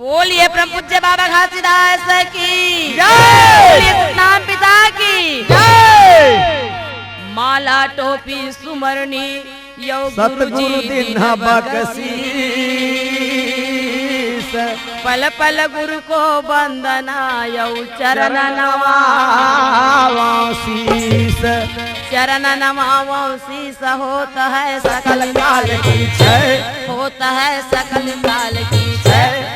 बोलिए परम पूज्य बाबा घासीदास की जय। बोलिए नाम पिता की जय। माला टोपी सुमरनी यौ सतगुरु दिन बकसी पल पल गुरु को वंदना यौ चरण शीस चरण नमावो शीस होता है सकल काल की जय। होता है सकल काल की जय।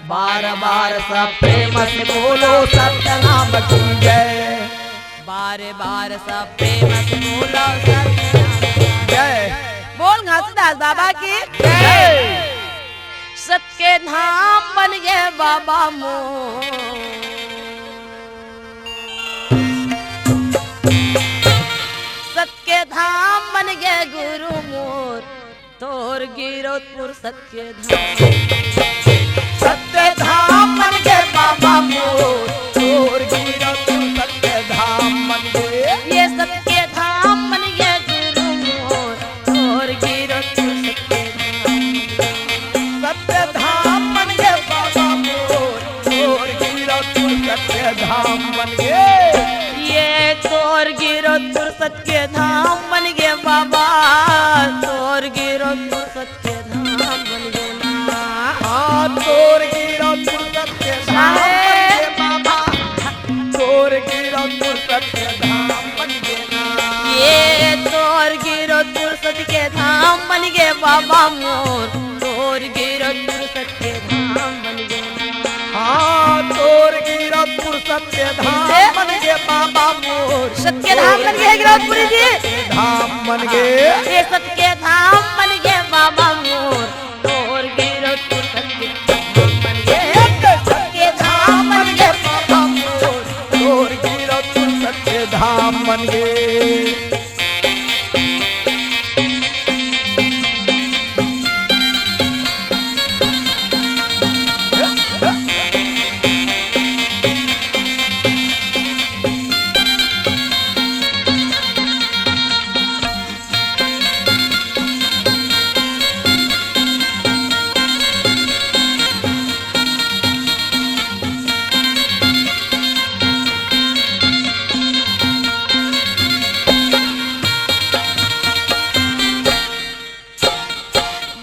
बार बार सब प्रेम से बोलो सत्य नाम की जय। बार बार सब प्रेम से बोलो सत्य नाम की जय। बोल घासीदास बाबा की जय। सबके धाम बन गए बाबा मोर सत्य धाम बन गए गुरु मोर तोर गिरोधपुर सत्य धाम सत्य धाम बन गए बाबा मोर तोर गिरोधपुर सत्य धाम बन गए। ये सत्य धाम बन गए गुरु मोर तोर गिरोधपुर सत्य धाम सत्य धाम बन गए बाबा मोर तोर गिरोधपुर सत्य धाम बन गए। ये तोर गिरोधपुर सत्य धाम बन गए बाबा तोर गिरोधपुर सत्य धाम बन गए ना। हाँ तोर गिरोधपुर सत्य धाम बन गए बाबा तोर गिरोधपुर सत्य धाम बन गए ना। ये तोर गिरोधपुर सत्य धाम बन गए बाबा मोर तोर गिरोधपुर सत्य धाम बन गए ना। हाँ तोर गिरोधपुर सत्य धाम बन गए बाबा मोर सत्य धाम बन गए गिरोधपुरी जी धाम बन गए। ये सत्य धाम बन गए बाबा मोर तोर गिरोधपुर सत्य धाम बन गए सत्य धाम बन गए बाबा मोर तोर गिरोधपुर सत्य धाम बन गए।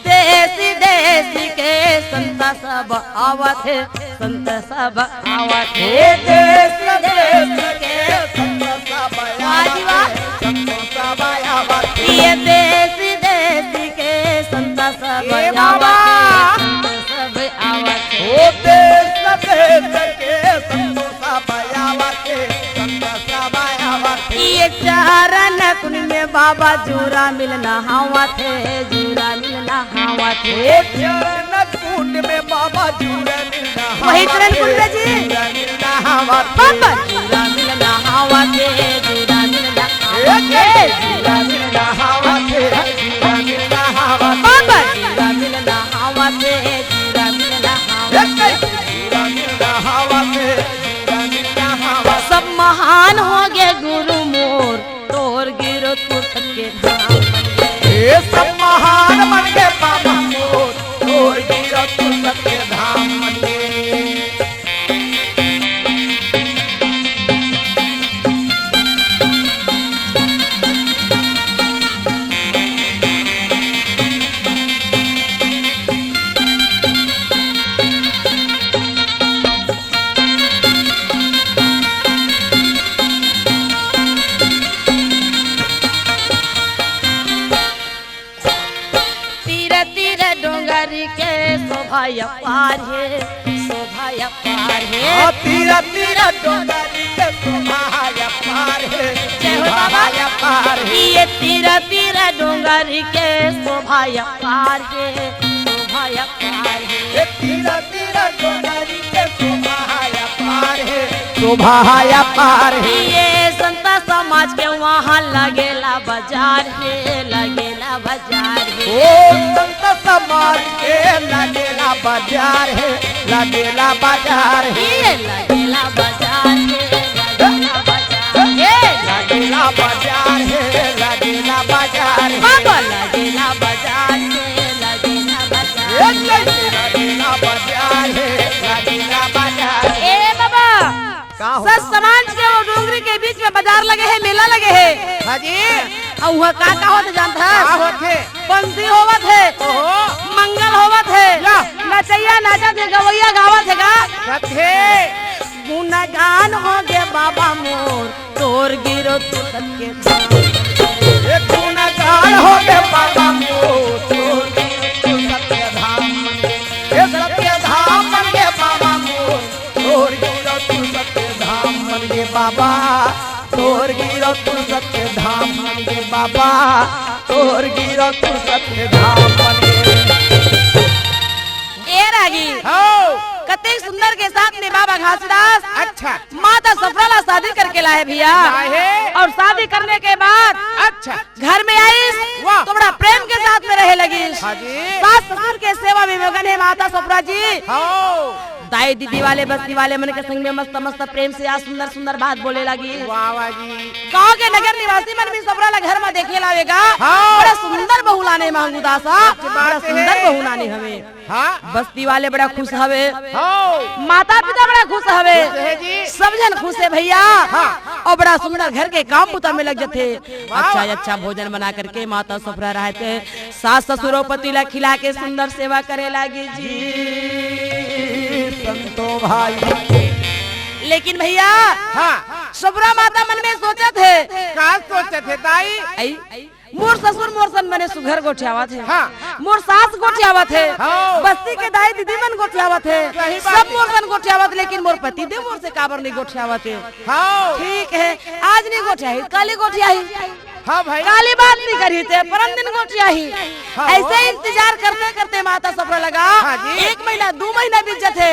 देसी देसी के संत सब आवत है संत सब आवत है देश देश के संत सब वाह जी वाह। संत सब आयावत। ये देसी देसी के संत सब ए आवत बाबा। है संत सब आवत है ओ देश के संत सब आयावत संत सब आयावत। ये चरण कुन में बाबा जूरा मिलना हवा थे जूरा मिलना हवा थे चरण कुंड में बाबा जूरा मिलना वही चरण कुंड में जी। जूरा मिलना हवा बाबा जूरा मिलना हवा थे जूरा मिलना हवा थे जूरा मिलना हवा थे जूरा मिलना हवा बाबा जूरा मिलना हवा थे जूरा मिलना हवा थे जूरा मिलना हवा थे जूरा मिलना हवा। सब महान हो गए गुरु मोर तोर गिरोधपुर सत्य धाम बन गए। ये सब महान बन गए बाबा मोर तोर गिरोधपुर सत्य धाम बन गए। तीर तीर डोंगरी के शोभा पार है शोभा पार है तीरा तीरा डोंगरी के शोभाया पार है जय हो बाबा। शोभाया पार है। ये तीर तीर डोंगरी के शोभा पार है शोभा पार है ये तीरा तीरा डोंगरी के शोभाया पार है शोभाया पार है। ये संत समाज के वहाँ लगेला बाजार है लगेला बाजार है ओ संत समाज के लगेला बाजार है लगेला बाजार है ये लगेला बाजार है लगेला बाजार है लगेला बाजार है लगेला बाजार है बाबा लगेला बाजार है लगेला बाजार है लगेला बाजार है का हो सच समाज के वो डोंगरी के बीच में बाजार लगे है, मेला लगे है। हाँ जी और वह का होत जानत है? का होते बंसी होवत है, ओहो मंगल होवत है, या। नचैया नाचत है, गवैया गावत है का सत्य गुणगान हो गे बाबा मोर तोर गिरो तू सत्य धाम। एक गुणगान हो गे बाबा मोर तोर गिरो सत्य धाम मन गे। हे सत्य धाम मन गे बाबा मोर तोर गिरो तू सत्य धाम मन गे बाबा तोर गिरो तू सत्य धाम मन गे बाबा तोर गिरो तू सत्य धाम मन गे। ए रागी हो कते सुंदर के साथ में बाबा घासीदास अच्छा माता सफराला शादी करके लाए भैया। लाए। और शादी करने के बाद अच्छा घर में आई वाह। तो बड़ा प्रेम के साथ में रहे लगी। हाँ जी सास ससुर के सेवा में मगन है माता सफरा जी। हो दाई दीदी वाले बस्ती वाले मन के संग में मस्त मस्त प्रेम से आज सुंदर सुंदर बात बोले लगी। वाह वाह जी गाँव के नगर निवासी मन भी सफराला घर में देखे लावेगा। हाँ। बड़ा सुंदर बहू लाने मांगू दासा, बात बड़ा है। सुंदर बहू लाने हमें। हाँ बस्ती वाले बड़ा खुश हवे, हो माता पिता बड़ा खुश हवे, है जी सब जन खुश है भैया। हाँ। और बड़ा सुंदर घर के काम पुता में लग जाते। वाह। अच्छा अच्छा भोजन बना करके माता सफरा रहते, सास ससुरो पति ला खिला के सुंदर सेवा करे लागी जी। संतो भाई लेकिन भैया हाँ सफरा माता मन में सोचा थे का सोचे थे ताई आई मोर ससुर मोर सन मने सुघर गोठियावा थे, हाँ। मोर सास गोठियावा थे, हाँ। बस्ती के दाई दीदी मन गोठियावा थे, सही बात सब मोर सन गोठियावा थे, लेकिन मोर पति देव मोर से काबर नहीं गोठियावा थे। हाँ ठीक है आज नहीं गोठियाही काली गोठियाही, हाँ भाई काली बात नहीं करी थे परम दिन गोठियाही। हाँ। ऐसे इंतजार करते करते माता सफरा लगा। हाँ जी। 1 महीना 2 महीना बीत जाते,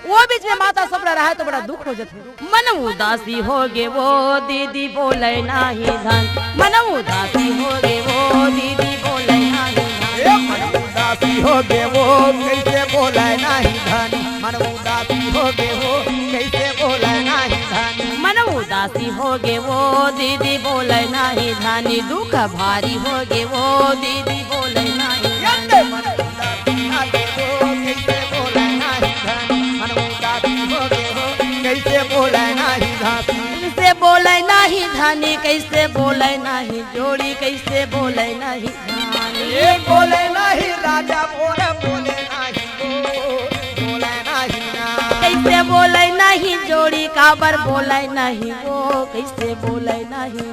वो बीच में माता सफरा रहा तो बड़ा दुख हो जाते। मन उदासी हो गे वो दीदी बोले नाही धन, मन उदासी हो गे वो दीदी बोले नाही धन। मन उदासी हो गे वो कैसे बोले नहीं धनी मन उदासी हो गे वो कैसे बोले नहीं धनी मन उदासी हो गे वो दीदी बोले नाही धानी, दुख भारी हो गे वो दीदी बोले नाही यंदे मन उदासी हो गे वो कैसे बोले नहीं धनी मन उदासी हो गे वो कैसे बोले नहीं धनी कैसे बोले नाही धानी, कैसे बोले नाही जोड़ी, कैसे बोले नाही धानी। ये बोले नहीं राजा बोले बोले नहीं वो बोले नहीं ना कैसे बोले नहीं जोड़ी, काबर बोले नहीं वो, कैसे बोले नहीं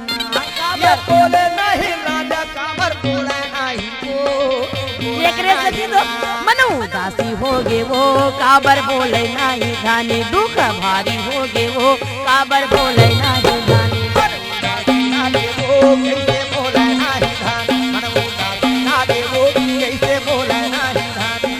ये बोले नहीं राजा काबर बोले नहीं वो एकरे से जी दो मन उदासी हो गे वो काबर बोले नहीं धानी, दुख भारी हो गे वो काबर बोले नहीं धानी। ना दे वो कैसे बोले नहीं धनी मन उदासी ना दे वो कैसे बोले नहीं धनी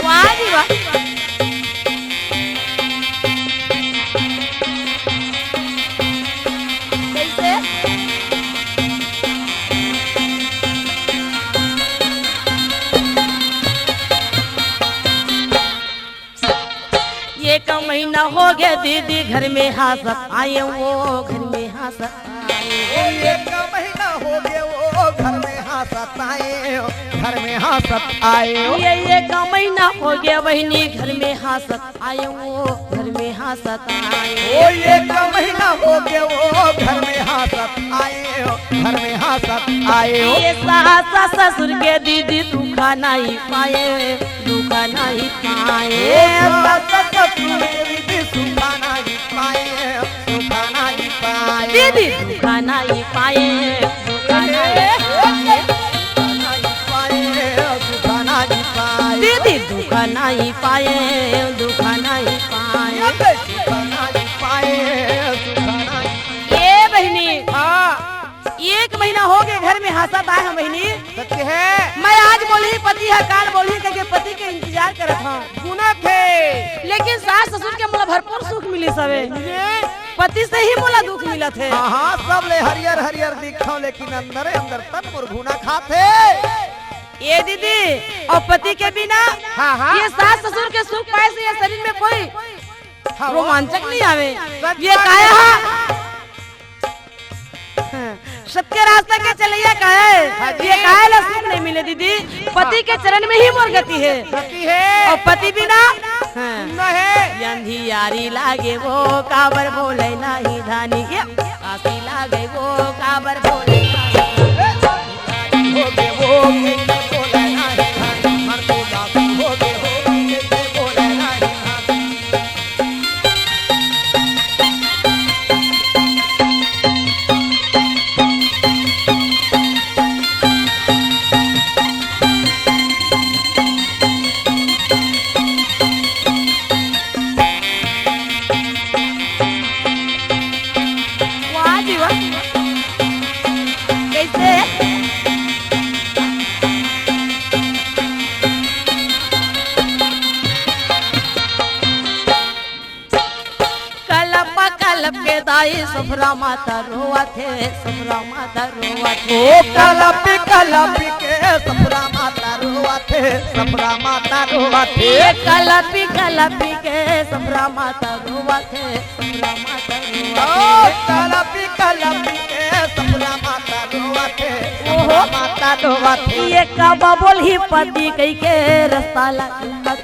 वाह जी वाह। कैसे ये का महीना हो गया दीदी घर में हासत आए, वो घर में हासत आए। एक महीना हो गया वो घर में हंसत आए घर में हंसत आए ये का महीना हो गया बहनी घर में हासत आए, वो घर में हासत आए। ओ एक महीना हो गया वो घर में हंसत आए घर में हंसत आए ये सास ससुर के दीदी दुखा नहीं पाए, दुखा नहीं पाए। सुखाना ही पाए सुखाना ही पाए दीदी दुखा नहीं पाए, दुखा नहीं पाए। सुखाना ही पाए दीदी दुखा नहीं पाए, दुखा नहीं पाए। सुखाना ही पाए सुखाना ही ये बहनी हाँ 1 महीना हो गए घर में हंसत आए हम बहनी। सत्य है मैं आज बोली पति है काल बोली के पति के इंतजार करत हूँ, गुना थे लेकिन सास ससुर के मोला भरपूर सुख मिली सवे, पति से ही मोला दुख मिला थे। हाँ हाँ सब ले हरियर हरियर दिखो लेकिन अंदर अंदर तन मुरघुना खाते ये दीदी और पति के बिना हाँ हाँ ये सास ससुर के सुख पाए से ये शरीर में कोई हाँ, रोमांचक नहीं आवे। सच ये बात काया है। सत्य रास्ता के चलैया का है, ये काहे ला सुख नहीं मिले दीदी। पति के चरण में ही मोर गति है, और पति बिना अंधियारी लागे वो काबर बोले नाही धानी, आसी लागे वो काबर बोले होगे वो कैसे बोले नाही धानी, मन को दासी होगे वो कैसे बोले नाही धानी। वाह जी वाह, कैसे कलप कलप के दाई सफरा माता रोआ थे, सफरा माता रोआ थे। ओ कलपी कलपी के सफरा माता रोआ थे, सफरा माता रोआ थे। ये कलपी कलपी के सफरा माता रोआ थे, सफरा माता ओ रोआ थे। कलपी कलपी के सफरा माता रोआ थे, सफरा माता रोआ थे। ये काबा बोल ही पति कई के रास्ता ला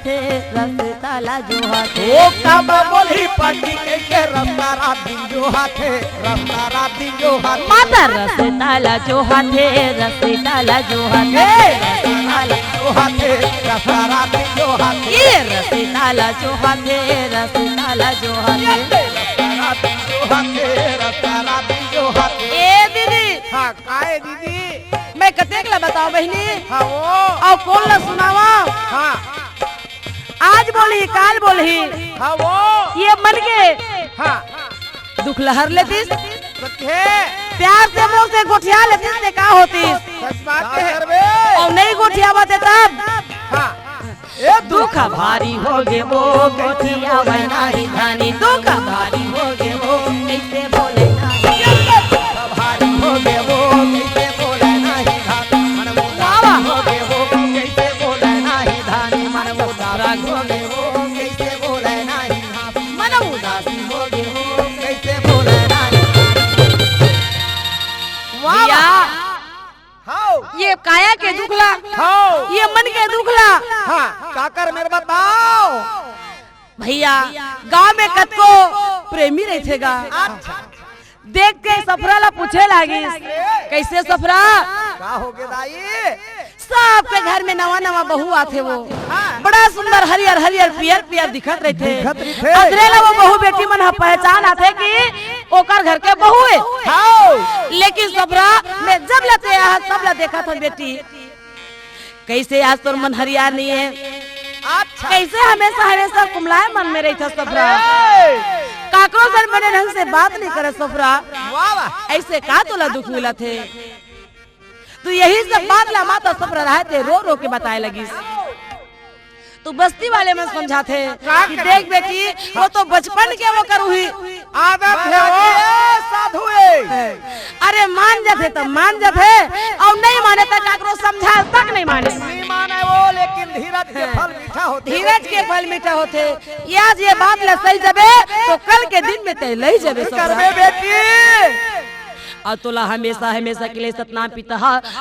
थे, रास्ता ला जो हाथे। ओ कब बोली पति के रास्ता राती जो हाथे, रास्ता राती जो हाथे। माता रास्ता ला जो हाथे, रास्ता ला जो हाथे, रास्ता ला जो हाथे, रास्ता राती जो हाथे। ये रास्ता ला जो हाथे, रास्ता ला जो हाथे। रास्ता राती जो हाथे, रास्ता राती जो हाथे। ए दीदी, हाँ काहे दीदी? मैं कतेक ला बताओ बहनी, हाँ वो और कौन ला सुनावा। हाँ आज बोली काल बोली, हाँ वो ये मन के हाँ दुख लहर लेतीस, सत्य प्यार से मुंह से गोठिया लेतीस ते का होतीस, सच बात है बे। और नहीं गोठिया बाते तब हाँ ए दुख भारी हो गे वो गोठिया बनाही धानी, दुख भारी हो गे वो कैसे बोले भारी हो गए वो कैसे बोले नाही धानी, मन वाह। हो गए वो कैसे बोले नाही धानी, मन उदास हो गए वो कैसे बोले नाही धानी, मन उदासी हो गे वो। कैसे बोले नाही। वाह, हाउ ये काया के दुखला, हाउ ये मन के दुखला। हाँ काकर मेरे बताओ। भैया गांव में कतको प्रेमी रहे थे गा, अच्छा देख के सफरा ला पूछे लागी, कैसे सफरा का हो गए दाई? सबके घर में नवा नवा बहू आथे वो, हाँ। बड़ा सुंदर हरियर हरियर पियर पियर दिखत रहे थे। दिखत रही थे। अदरे ला वो बहू बेटी मन हा पहचान आथे कि ओकर घर के बहू है। हाउ लेकिन सफरा मैं जब लते आ सब ला देखा था बेटी, कैसे आज तोर मन हरियार नहीं है, अच्छा कैसे हमेशा हमेशा कुमलाए मन में रही था सफरा, ए, काकरो सर मेरे ढंग से बात नहीं करे सफरा, वाह वाह ऐसे का तोला दुख मिला थे। तो यही सब बात ला माता सफरा रहे थे, रो रो के बताए लगी। तो बस्ती वाले में समझा थे कि देख बेटी वो तो बचपन के वो कर हुई आदत है वो साधु है। अरे मान जाते तब मान जाते, और नहीं माने तक काकरो समझा तक नहीं माने। नहीं माने वो, लेकिन धीरज के फल मीठा होते। धीरज के फल मीठा होते। आज ये बात ला सही जबे तो कल के दिन में तय लही जबे करबे बेटी। और तोला हमेशा हमेशा के लिए सतना पिता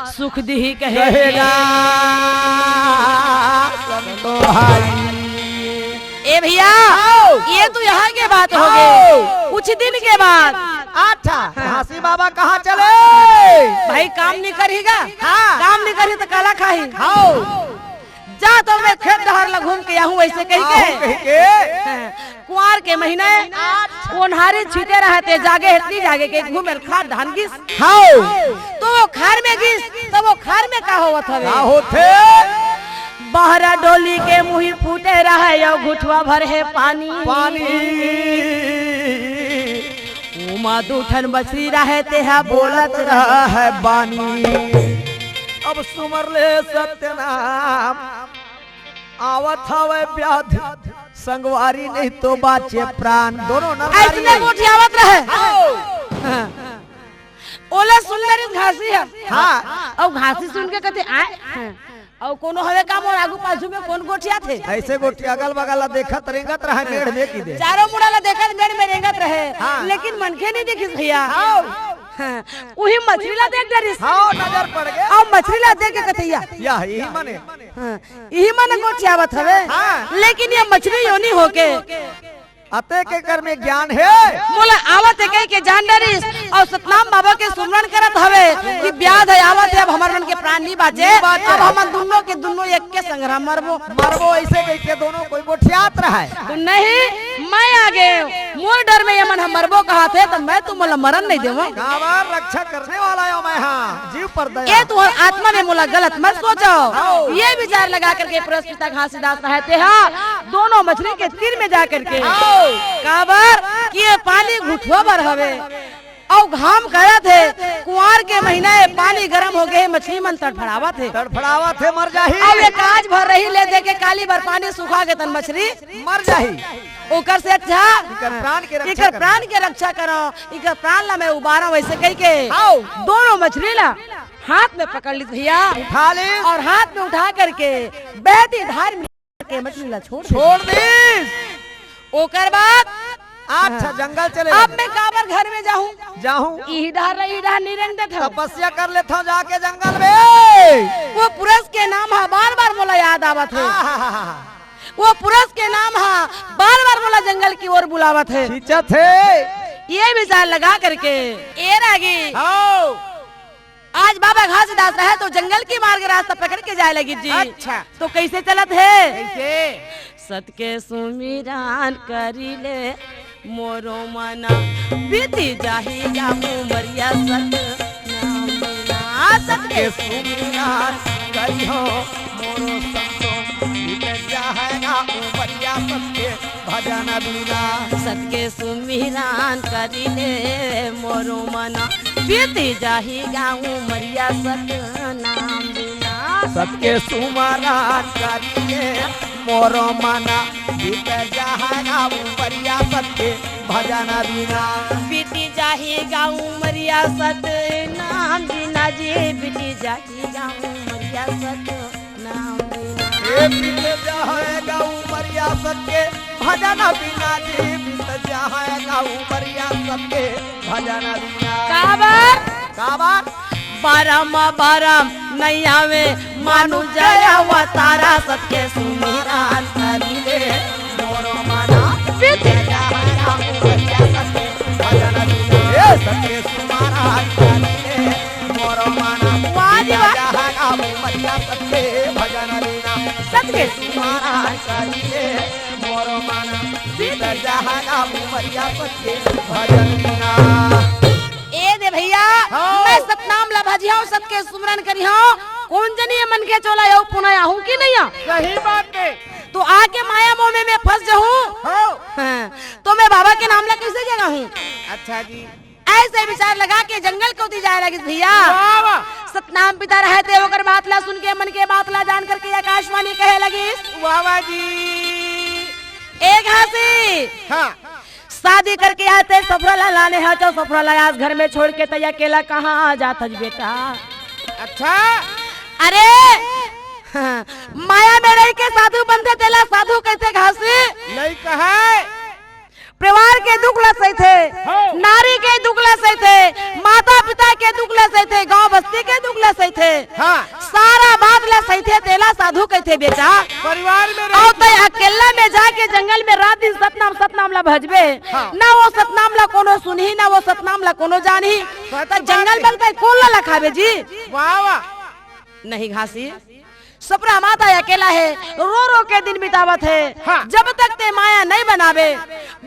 सुख दी कहेगा। कहेगा संतो भाई। ए भैया ये तो यहाँ के बात हो गए। कुछ दिन के बाद अच्छा घासी बाबा कहाँ चले? भाई काम नहीं करेगा, हाँ। काम नहीं करी तो काला खाही। हाउ जा तो मैं खेत दहार ला घूम के आहूं ऐसे कही के। कुआर के महीने कोन्हारे छीटे रहते, जागे हटनी जागे के घूमे खाद धान गिस। हाउ तो वो खार में गिस, तो वो खार में का होवत हवे? का होते? बहरा डोली के मुही फूटे रहे यो घुटवा भर है पानी पानी उमा दूठन बसरी रहते है बोलत रहा है बानी। अब सुमर ले सत्यनाम आवत हवे व्याध संगवारी नहीं तो बाचे प्राण। दोनों नरनारी ऐसने गोठियावत रहे। ओले सुंदर घासी है। हाँ। और घासी सुन के कहते आए और कोनो हवे काम और आगू पाछू में कौन गोठिया थे? ऐसे गोटी अगल बगल देखत रेंगत रहे मेढ़ में की दे। चारों मुड़ा ला देखत मेड़ में रेंगत रहे। हाँ। लेकिन मनखे नहीं देखिस भैया। हाँ, वही मछली ला देख डरिस हाँ नजर पड़ गए और मछली ला देख के कथैया यही मने हाँ, यही मन को चावत हवे हाँ। लेकिन ये मछली योनी होके अते के कर में ज्ञान है मोला आवत है कहीं के जान डरिस और सतनाम बाबा के सुमरन करत हवे कि ब्याह है आवत है अब हमर मन के प्राण नहीं बाचे अब हम दोनों के दोनों एक के संग्राम मरबो मरबो ऐसे कह के दोनों कोई गोठियात रहा है तो नहीं मैं आगे मोर डर में यमन हम मरबो कहा थे तो मैं तुम मोला मरन नहीं देवो कावर रक्षा करने वाला हूँ मैं हाँ जीव पर दया ये तू आत्मा में मोला गलत मत सोचो ये विचार लगा करके पुरस्कृता घासीदास रहते हाँ दोनों मछली के तीर में जा करके काबर कि ये पानी घुटवा भर हवे और घाम करा थे कुंवार के महीना पानी गर्म हो गए मछली मन तड़फड़ावा थे मर जाही अब ये काज भर रही ले दे के काली भर पानी सुखा के तन मछली मर जाही ओकर से अच्छा इकर प्राण के रक्षा करो इकर प्राण ला मैं उबारा वैसे कह के दोनों मछली ला हाथ में पकड़ ली भैया उठा ले और हाथ में उठा करके बहती धार में के मछली ला छोड़ दी ओकर बाद अच्छा जंगल चले अब मैं काबर घर में जाऊं ईडार नहीं रंग देता तपस्या कर लेता हूँ जाके जंगल में वो पुरुष के नाम है बार बार मोला याद आवत है वो पुरुष के नाम है बार बार मोला जंगल की ओर बुलावत है ये विचार लगा करके ए रागी आज बाबा घासीदास रहे तो जंगल की मार्ग रास्ता पकड़ के जाए लगी जी अच्छा तो कैसे चलत है कैसे सत के सुमिरान करी ले मोरो मना बीती जाही या उमरिया सत नाम बिना सत के सुमिरान करी हो मोरो संतो बीत जाएगा उमरिया सत्य भजन बिना सत के सुमिरान करी ले मोरो मना बीती जाही गा उमरिया सत नाम बिना सत्य सुमरान करिए मोरो मना बीत जाएगा उमरिया सत्य भजन बिना बीती जाही गा उमरिया सत नाम बिना जी बीती जाही गा उमरिया सत नाम बिना बीत जाएगा उमरिया सत्य भजन बिना जी बीत जाएगा उमरिया सत्य भजन बिना काबर बारम नहीं आवे मानु जय अवतारा सत्य सुमिरान करी ले मोरो मना बीत जाएगा उमरिया सत्य भजन बिना सत्य सुमरान करिए मोरो मना बीत जाएगा उमरिया सत्य भजन बिना सत्य सुमरान करिए मोरो मना बीत जाएगा उमरिया सत्य भजन बिना ए दे भैया मैं सतनाम ला भजियाओ सत के सुमरन करी हूं कौन जनी मन के चोला यो पुनः आऊं कि नहीं आ सही बात है तो आके माया मोह में मैं फंस जाऊं तो मैं बाबा के नाम ला कैसे जगह हूं अच्छा जी ऐसे विचार लगा के जंगल को दी जाए लगी भैया सतनाम पिता रहते होकर बात ला सुन के मन के बात ला जान करके आकाशवाणी कहे लगी वाह जी एक हंसी हाँ शादी करके आते सफरा लाने है तो सफरा लगा घर में छोड़ के तैया अकेला कहाँ जाता बेटा अच्छा अरे हाँ, माया में रह के साधु बनते तेला साधु कैसे घासी नहीं कहा परिवार के दुख लसई थे नारी के दुख लसई थे माता पिता के दुख लसई थे गांव बस्ती के दुख लसई थे हाँ सारा बात लसई थे तेला साधु कहते बेटा परिवार में और तो अकेला में जाके जंगल में रात दिन सतनाम ला भजबे ना वो सतनाम ला कोनो सुनही ना वो सतनाम ला कोनो जानही तो जंगल में कौन ला लखावे जी वाह वाह नहीं घासी सपरा माता अकेला है रो रो के दिन बितावत है जब तक ते माया नहीं बनावे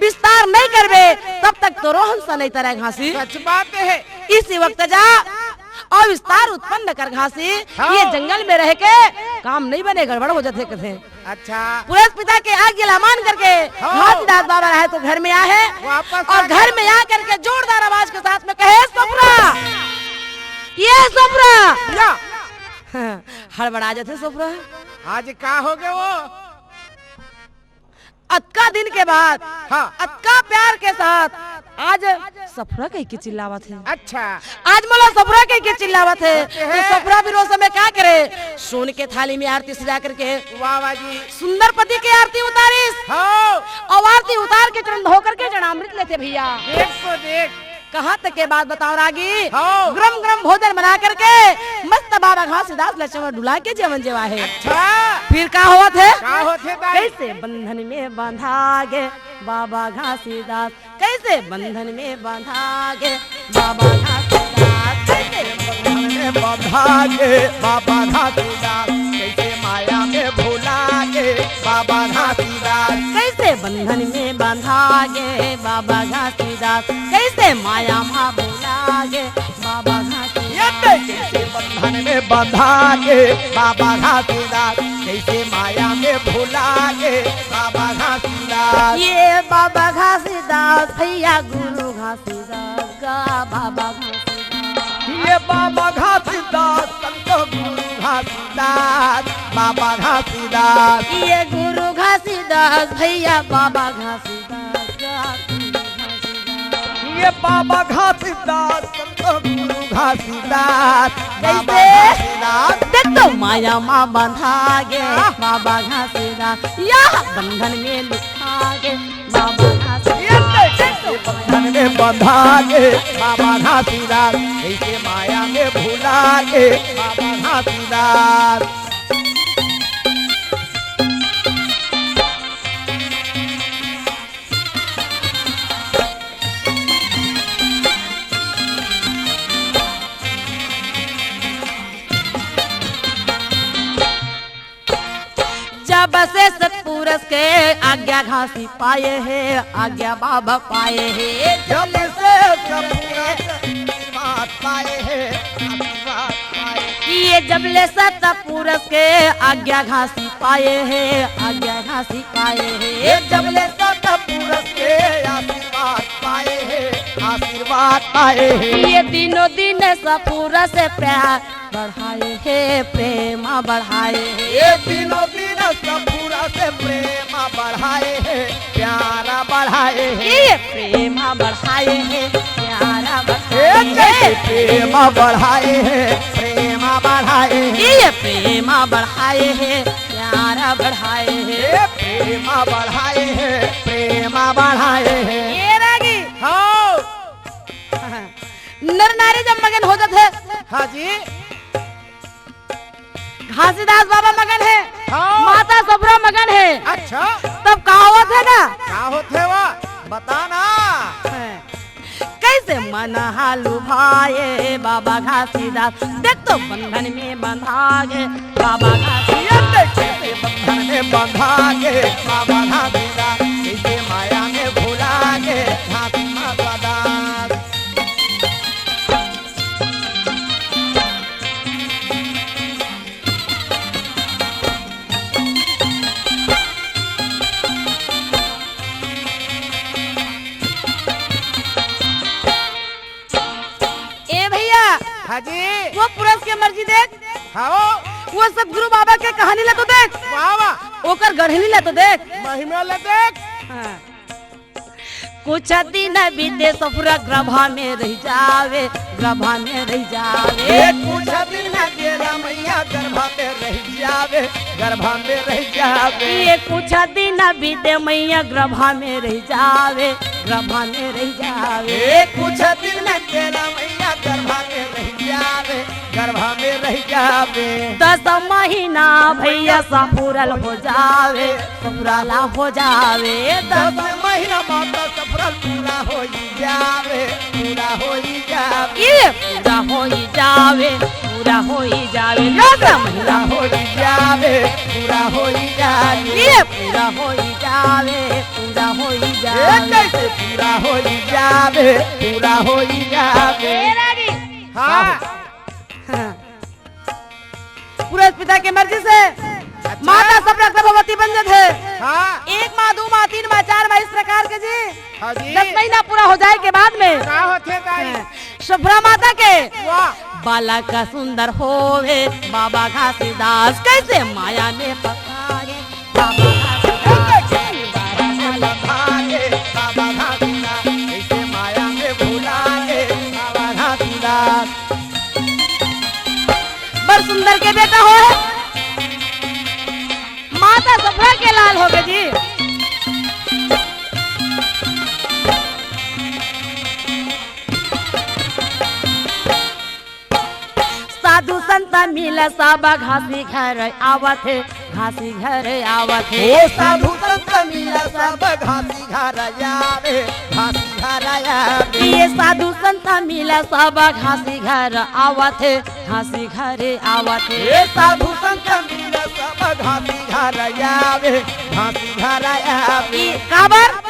विस्तार नहीं करवे तब तक तो रोहन सा नहीं तरह घासी सच बात है इसी वक्त जा और विस्तार उत्पन्न कर घासी ये जंगल में रह के काम नहीं बने गड़बड़ हो जाते कथे अच्छा पुरुष पिता के आज्ञा मान करके घासीदास बाबा रहे तो घर में आए और घर में आ करके जोरदार आवाज के साथ में कहे सफरा ये सफरा हड़बड़ा जाते सफरा आज का हो गए वो अतका दिन के बाद हाँ। अतका प्यार के साथ आज सफरा कह के चिल्लावत है अच्छा आज मोला सफरा कह के चिल्लावत है तो सफरा भी रोज में क्या करे सोन के थाली में आरती सजा करके वाह वाह जी सुंदर पति की आरती उतारिस और आरती उतार के चरण धो करके चरणामृत लेते भैया देख तो देख कहाँ तक के बात बताओ रागी। हाँ। गरम गरम भोजन बना करके मस्त बाबा घासीदास लक्ष्मण डुला के जीवन जेवा है। अच्छा फिर का हुआ थे का होते ताई कैसे बंधन में बांधा गे बाबा घासीदास, कैसे बंधन में बांधा गे बाबा घासीदास, कैसे बंधन में बंधा गे बाबा घासीदास, कैसे माया में भुला गे बाबा घासीदास, कैसे बंधन में बांधा गे बाबा घासीदास, कैसे माया मा भुला गे बाबा घासीदास, कैसे बंधन में बंधा गे बाबा घासीदास, कैसे माया में भुला गे बाबा घासीदास। ये बाबा घासीदास भैया गुरु घासीदास का बाबा घासीदास, ये बाबा घासीदास संत गुरु घासीदास बाबा घासीदास, ये गुरु घासीदास भैया बाबा घासीदास का गुरु घासीदास। ये बाबा घासीदास संत गुरु घासीदास बाबा कैसे घासीदास। देख तो माया माँ बंधा गे बाबा घासीदास, यह बंधन में लिखा गे बाबा घासीदास, कैसे बंधन में बंधा गे बाबा घासीदास, कैसे माया में भुला गे बाबा घासीदास। जब से सतपुरुष के आज्ञा घासी पाए हैं, आज्ञा बाबा पाए हैं, जब से आशीर्वाद पाए हैं, आशीर्वाद पाए ये जबले सतपुरुष के आज्ञा घासी पाए हैं, आज्ञा घासी पाए ये हैं, जबले सतपुरुष के आशीर्वाद पाए हैं, आशीर्वाद पाए हैं। ये दिनों दिन सतपुरुष से प्यार बढ़ाए हैं, प्रेम बढ़ाए हैं, ये दिनों दिन सतपुरुष से प्रेम बढ़ाए हैं, प्यारा बढ़ाए हैं। ये प्रेम बढ़ाए हैं, प्यारा ए बढ़ाए कैसे हैं, प्रेम बढ़ाए हैं, प्रेम बढ़ाए हैं। ये प्रेम बढ़ाए हैं, प्यारा बढ़ाए हैं। ये प्रेम बढ़ाए हैं, प्रेम बढ़ाए हैं। ये रागी हाँ नर नारी जब मगन हो जाते हाँ जी घासीदास बाबा मगन है, हाँ। माता सबरा मगन है, अच्छा तब कहावत है ना क्या होते वा बताना। कैसे मन हालू भाए बाबा घासीदास, देख तो बंधन में बंधा गे बाबा घासीदास, कैसे बंधन में बंधा गे बाबा घासीदास, कैसे माया में भुला गे घासी माता दास। ए भैया हाँ जी वो पुरुष के मर्जी देख, हाँ वो सतगुरु बाबा के कहानी ला तो देख, वाह वाह ओकर गढ़नी ला तो देख। महिमा ले देख। हाँ। कुछ दिन बीते सफुरा ग्रभा में रह जावे, ग्रभा में रह जावे, कुछ दिन में तेरा मैया गर्भा में रह जावे, गर्भा में रह जावे। ये कुछ दिन बीते मैया ग्रभा में रह जावे, ग्रभा में रह जावे, कुछ दिन में तेरा मैया गर्भा में रह जावे, गर्भा में रह जावे। 10 महीना भैया सफुरल हो जावे, सफुराला हो जावे, 10 महीना माता सफरल पूरा हो जावे, पूरा हो जावे। ये पूरा हो जावे, पूरा हो जावे, 10 महीना पूरा हो जावे, पूरा हो जावे। ये पूरा हो जावे, पूरा हो जावे। कैसे पूरा हो जावे, पूरा हो जावे। हाँ पुरुष पिता के मर्जी से माता सब गर्भवती बन जाते हैं। हाँ 1 माह 2 माह 3 माह 4 माह इस प्रकार के जी हाँ जी 10 महीना पूरा हो जाए के बाद में क्या होते ताई सफरा माता के वाह बालक का सुंदर होवे बाबा घासीदास, कैसे माया में पकाए बाबा घासीदास, भागे बाबा घासीदास, कैसे माया में भुलाए बाबा घासीदास। बड़ सुंदर के बेटा हो है, माता सफरा के लाल हो गए जी। संत मिला सब घासी घर आवत है, घासी घर आवत है। ओ साधु संत मिला सब घासी घर आवे, घासी घर आवे। ये साधु संत मिला सब घासी घर आवत है, घासी घर आवत है। ए साधु संत मिला सब घासी घर आवे, घासी घर आवे। काबर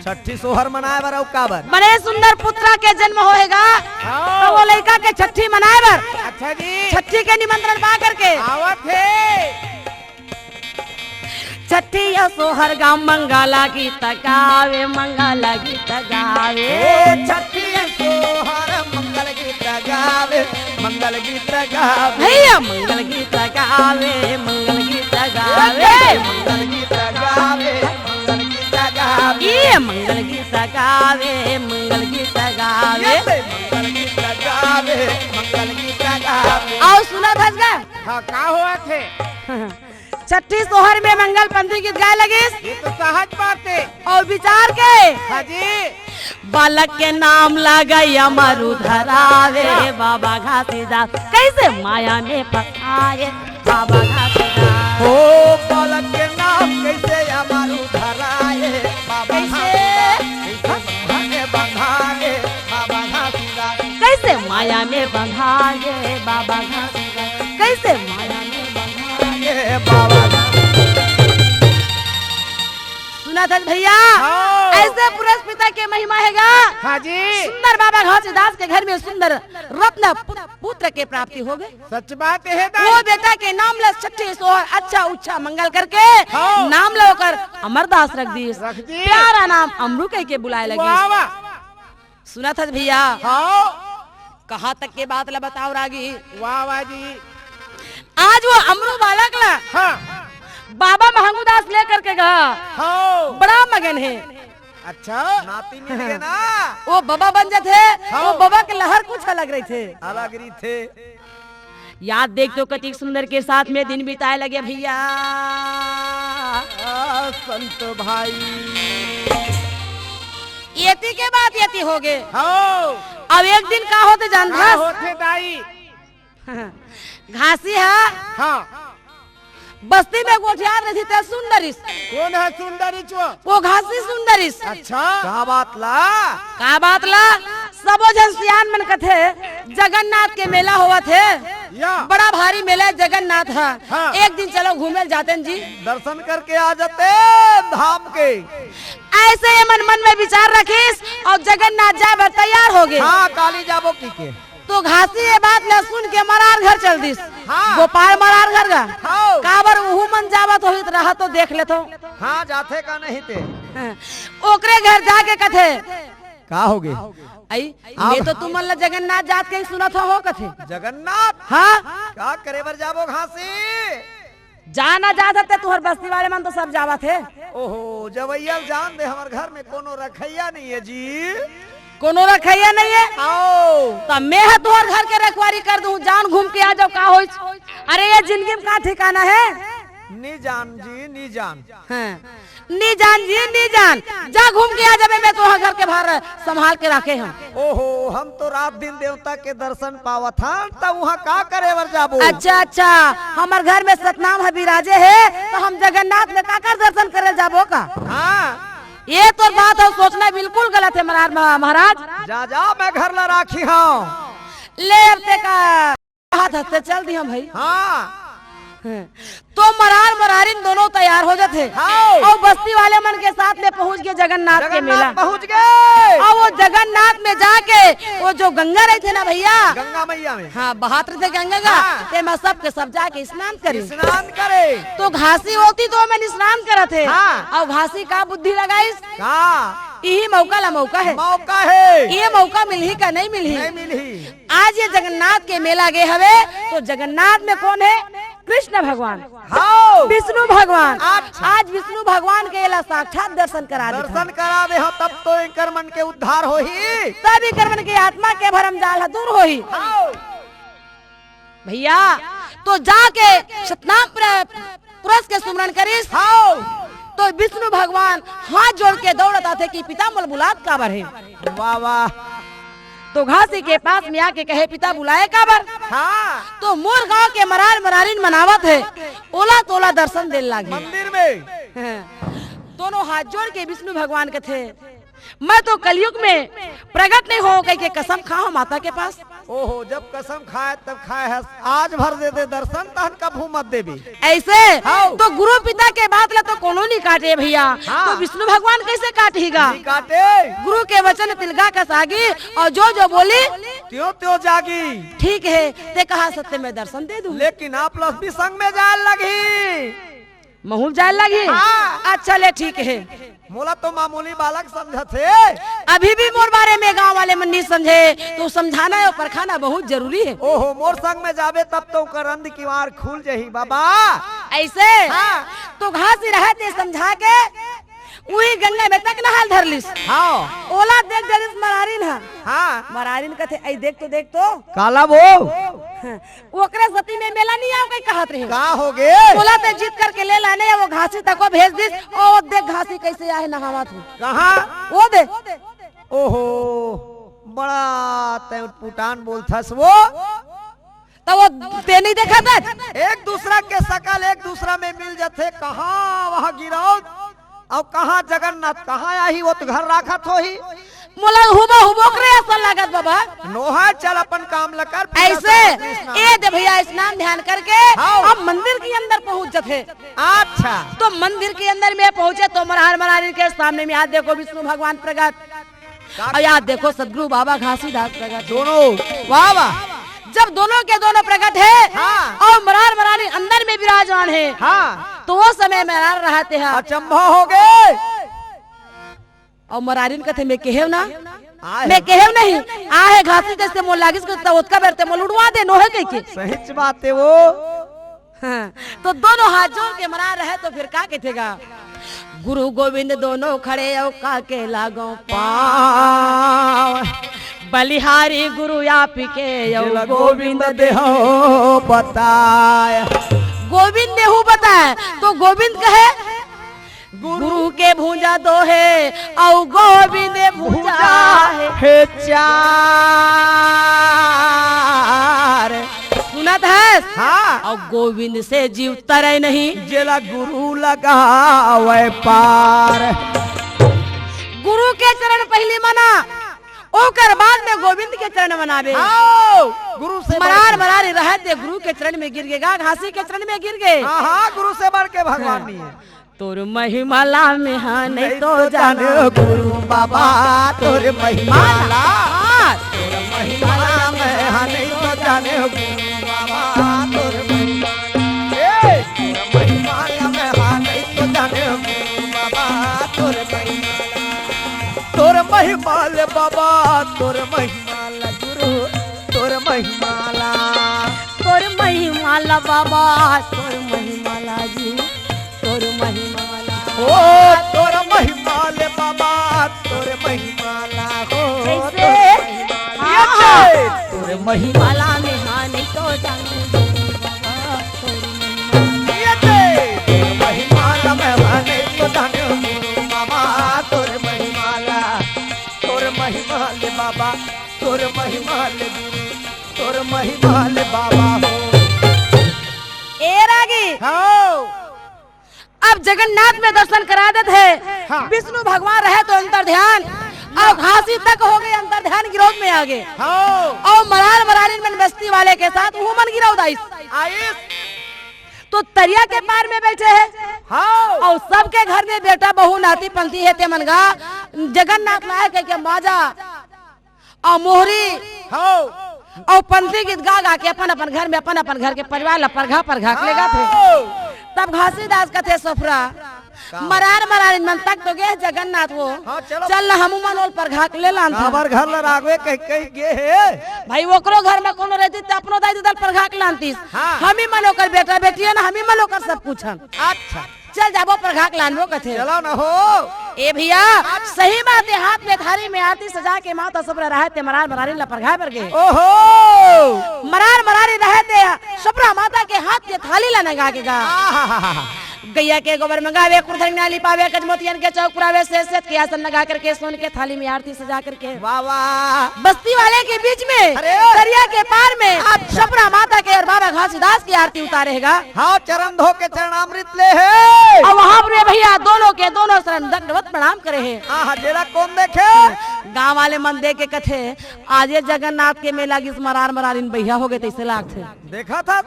छठी सोहर मनाए बर और काबर बड़े सुंदर पुत्रा के जन्म होएगा तो वो लड़का के छठी मनाए बर। अच्छा जी, छठी के निमंत्रण पा करके आवत है। छठी या सोहर गा मंगला गीत गावे, मंगला गीत गावे। ओ छठी सोहर मंगल गीत गावे, मंगल गीत गावे। भैया मंगल गीत गावे, मंगल गीत गावे, मंगल गीत गावे, मंगल गीत गावे। ये मंगल गीत गावे, मंगल गीत गावे। मंगल गीत गावे, मंगल गीत गावे। आओ सुना भज गा हाँ, का हुआ थे? छठी सोहर में मंगल पंथी गीत गाए लगिस ये तो सहज बात है। और विचार के हाँ जी, बालक के नाम लगाया मरु धरावे, बाबा घासीदास कैसे माया में फसाए, बाबा घासीदास। ओ बालक के नाम कैसे अमारू धराए, बाबा कैसे बंधाए, बाबा घासीदास। कैसे माया में बंधाए, बाबा घासीदास कैसे माया में बंधाए, बाबा सुना था भैया। हाँ। ऐसे पुरुष पिता के महिमा हैगा। हाँ जी, सुंदर बाबा घासीदास के घर में सुंदर रत्न पुत्र के प्राप्ति हो गए। सच बात है। वो बेटा के नाम ले छठी सोहर अच्छा उच्छा मंगल करके हाँ। नाम लेकर अमरदास रख दी। रख दी। प्यारा नाम अमरू कह के बुलाए लगी। वाह वाह। सुना था भैया। हाँ, कहाँ तक के बात ला बताओ रागी। वाह वाह जी। आज वो अमरू बालक ला हाँ बाबा महंगूदास लेकर के गया। हाँ, बड़ा मगन है। अच्छा नाती मिल गए ना। वो बाबा बन जाते हाँ। वो बाबा के लहर कुछ अलग रही थे। अलग रही थे। याद देख तो कतिक सुंदर के साथ में दिन बिताए लगे भैया। संत भाई यति के बाद यति हो गए। हाँ, अब एक दिन का होते जान का होते दाई। घासी है हाँ, बस्ती में गोठियार रही थे सुंदरिस। कौन है सुंदरी चो? वो घासी सुंदरिस। अच्छा, क्या बात ला? का बात ला सबो जन सियान मन कथे जगन्नाथ के मेला हुआ थे। या बड़ा भारी मेला जगन्नाथ है। हाँ। एक दिन चलो घूमे जाते जी, दर्शन करके आ जाते धाम के। ऐसे ये मन मन में विचार रखीस और जगन्नाथ जाए बर तैयार हो गए। हाँ, काली जाबो की के। तो घासी ये बात न सुन के मरार घर चल दिस। हाँ। गोपाल मरार घर गा हाँ। काबर उहू मन जावत होइत रहा तो देख लेतो। हाँ, जाते का नहीं थे। ओकरे घर जाके कथे का हो गए? आई ये तो तुम मन जगन्नाथ जात के सुनत हो कथे। जगन्नाथ हाँ का करे बर जाबो घासी? जाना जात थे तुहर बस्ती वाले मन तो सब जावा थे। ओहो, जवैया जान दे हमारे घर में कोनो रखैया नहीं है जी। कोनो रखैया नहीं है। आओ तो मैं तुहर घर के रखवारी कर दूं, जान घूम के आ जाओ का होई। अरे ये जिंदगी में का ठिकाना है? नी जान जी, नी जान। हाँ। नी जान जी, नी जान जा घूम के आ जाबे। मैं तुहर घर के बाहर संभाल के रखे हम। ओहो, हम तो रात दिन देवता के दर्शन पावत हन, तब वहाँ का करे बर जाबो? अच्छा अच्छा, हमार घर में सतनाम है विराजे है तो हम जगन्नाथ में का दर्शन करे जाबो का? हाँ, ये तो बात है सोचना बिल्कुल गलत है महाराज। जा जा, मैं घर ला राखी हूँ। ले अब ते का हाथ हंसते चल दी हम भाई। हाँ, तो मरार मरारिन दोनों तैयार हो जाते। हाँ। और बस्ती वाले मन के साथ में पहुंच गए जगन्नाथ के मेला। जगन्नाथ पहुँच गए। और वो जगन्नाथ में जाके वो जो गंगा रही थे ना भैया, गंगा मैया में हाँ बहात रहे थे गंगा का। हाँ। ते मैं सब के सब जाके स्नान करे। स्नान करे। तो घासी होती तो मैं स्नान करा थे। हाँ। और घासी का बुद्धि लगाई का यही मौका ला मौका है। मौका है। ये मौका मिली का नहीं मिली? नहीं मिली। आज ये जगन्नाथ के मेला गए हवे तो जगन्नाथ में कौन है? कृष्ण भगवान, हाँ, विष्णु भगवान। अच्छा। आज विष्णु भगवान के एला साक्षात दर्शन करा दे। दर्शन करा दे हो तब तो इनकर मन के उद्धार होही। तभी कर्मन के आत्मा के भरम जाल दूर होही। हाँ, भैया तो जाके सतनाम पुरुष के सुमरण करिस। हाँ, तो विष्णु भगवान हाथ जोड़ के दौड़ता थे कि पिता मोल बुलात काबर है। वाह वाह। तो घासी के पास में आके कहे पिता बुलाए काबर। हाँ तो मोर गांव के मरार मरारिन मनावत है, ओला तोला दर्शन देने लगे मंदिर में। दोनों हाथ जोड़ के विष्णु भगवान के थे, मैं तो कलयुग में प्रकट नहीं हो गई के कसम खाओ माता के पास। ओहो जब कसम खाए तब खाए है, आज भर दे दे दर्शन तहन कभू मत देवी। ऐसे हाँ। तो गुरु पिता के बात ला तो कोनो नहीं काटे भैया। हाँ। तो विष्णु भगवान कैसे काटेगा? नहीं काटे गुरु के वचन तिलका का सागी और जो जो बोली त्यों त्यों जागी। ठीक है, ते कहा सत्य में दर्शन दे दूं। लेकिन आप लोग भी संग में जाए लगी। महूल जाए लगी। हाँ। अच्छा ले ठीक है, मोला तो मामूली बालक समझा थे। अभी भी मोर बारे में गांव वाले मन नहीं समझे, तो समझाना और परखाना बहुत जरूरी है। ओहो मोर संग में जाबे तब तो करंद की वार खुल जही बाबा। ऐसे हाँ। तो घास रहे थे समझा के वही गंगा में तक नहाल धर लिस। हाँ ओला देख जलिस मरारिन है। हाँ मरारिन कथे ऐ देख तो काला वो ओकरे सती में मेला नहीं आओ कहीं कहत रहे। का हो गे? बोला ते जीत करके ले लाने वो घासी तक को भेज दिस। ओ देख घासी कैसे आए नहावा तू। कहाँ? वो दे ओहो बड़ा ते पुटान बोलथस वो। तो वो ते नहीं देखा था। एक दूसरा के शकल एक दूसरा में मिल जाते। कहाँ वहाँ गिराओ और कहाँ जगन्नाथ कहाँ आई वो तो घर राखत हो ही। मोला हुबो हुबो करे ऐसा लागत बाबा। नोहा चल अपन काम लकर ऐसे ए दे भैया स्नान ध्यान करके हाँ। अब मंदिर के अंदर पहुंच जाते। अच्छा तो मंदिर के अंदर में पहुंचे तो मरहर मरारी के सामने में आज देखो विष्णु भगवान प्रकट और याद देखो सदगुरु बाबा घासीदास प्रकट। दोनों वाह वाह। जब दोनों के दोनों प्रकट है हाँ। और मरहर मरारी अंदर में विराजमान है। हाँ तो वो समय मरहर रहते हैं अचंभा हो गए। और मरारिन कथे में केहेव ना आए मैं केहेव नहीं आहे घासी जैसे मोल लागिस को उसका बेरते मोल उड़वा दे नोहे कह के। सही बात है वो। हाँ, तो दोनों हाथ जोड़ के मरा रहे तो फिर का कहेगा? गुरु गोविंद दोनों खड़े और का के लागो पाँव बलिहारी गुरु आप के यो गोविंद देहो बताए। गोविंद देहु बताए तो गोविंद कहे गुरु के भूजा दो है और गोविंद भूजा है चार। सुनत है? हाँ और गोविंद से जीव तरे नहीं जेला गुरु लगावे पार। गुरु के चरण पहले मना ओकर बाद में गोविंद के चरण मनावे। गुरु से मरार मरारी रहते गुरु के चरण में गिर गएगा, घासी के चरण में गिर गए। हाँ गुरु से बढ़ के भगवान नहीं है। तोर महिमाला में हाँ नहीं तो जाने गुरु बाबा तोर महिमाला। तोर महिमाला में हाँ नहीं तो जाने गुरु बाबा तोर महिमाला में हाँ नहीं तो जाने गुरु बाबा तोर महिमाला। तोर महिमाल बाबा तोर महिमाला गुरु तोर महिमाला। तोर महिमाला बाबा तोर महिमाला जी तोर महिमाला। ओ तोर महिमाल बाबा तोर महिमाला हो। तोर महिमाला माला में हाँ नहीं तो जाने गुरु बाबा तोर महिमाला। तोर महिमाला में हाँ नहीं तो जाने गुरु बाबा तोर महिमाला। तोर महिमाल बाबा तोर महिमाल गुरु तोर महिमाल बाबा हो। ए रागी हाँ अब जगन्नाथ में दर्शन करा देते हैं। हाँ। विष्णु भगवान रहे तो अंतर ध्यान और घासी तक हो गए अंतर ध्यान गिरोध में आगे। हाँ और मरार मरारिन मन बस्ती वाले के साथ वो मन गिरोध आई आइस। तो तरिया के पार में बैठे हैं। हाँ और सबके घर में बेटा बहू नाती पंथी है ते मनगा जगन्नाथ लाए के माजा और मोहरी हाँ और पंथी गीत गा गा के अपन घर में अपन घर के परिवार ला परघा लेगा थे। तब घासीदास का थे सफरा मरार मरार मन तक तो गए जगन्नाथ वो। हाँ, चलो। चल हम मनोल परघा ले लान था। हमार घर ला रागवे कह गे है। भाई ओकरो घर में कोनो रहती तो अपनो दाई दल परघा लानतीस। हाँ। हम ही मनो कर बेटा बेटी है ना हम ही मनो कर सब कुछ हम। अच्छा चल जाबो परघा लानबो कथे। चलो ना हो। ए भैया सही बात है, हाथ में थारी में आरती सजा के माता सबरा रहते मरार मरारी ला परघा पर गए। ओहो मरार मरारी रहते सबरा माता के हाथ के थाली ला नगा के गा। गैया के गोबर मंगावे, कुर्धन नाली पावे, कजमोतियन के चौक पुरावे, से के आसन लगा करके, सोन के थाली में आरती सजा करके, वाह वाह। बस्ती वाले के बीच में, अरे! दरिया के पार में छपरा माता के और बाबा घासीदास की आरती उतारेगा। हाँ, चरण धो के चरणामृत ले है। और वहाँ पर भैया दोनों के दोनों शरण दंडवत प्रणाम करे है। हाँ, जेरा कौन देखे? गाँव वाले मन दे के कथे आज जगन्नाथ के मेला की मरार मरार इन भैया हो गए तैसे लाग थे। देखा था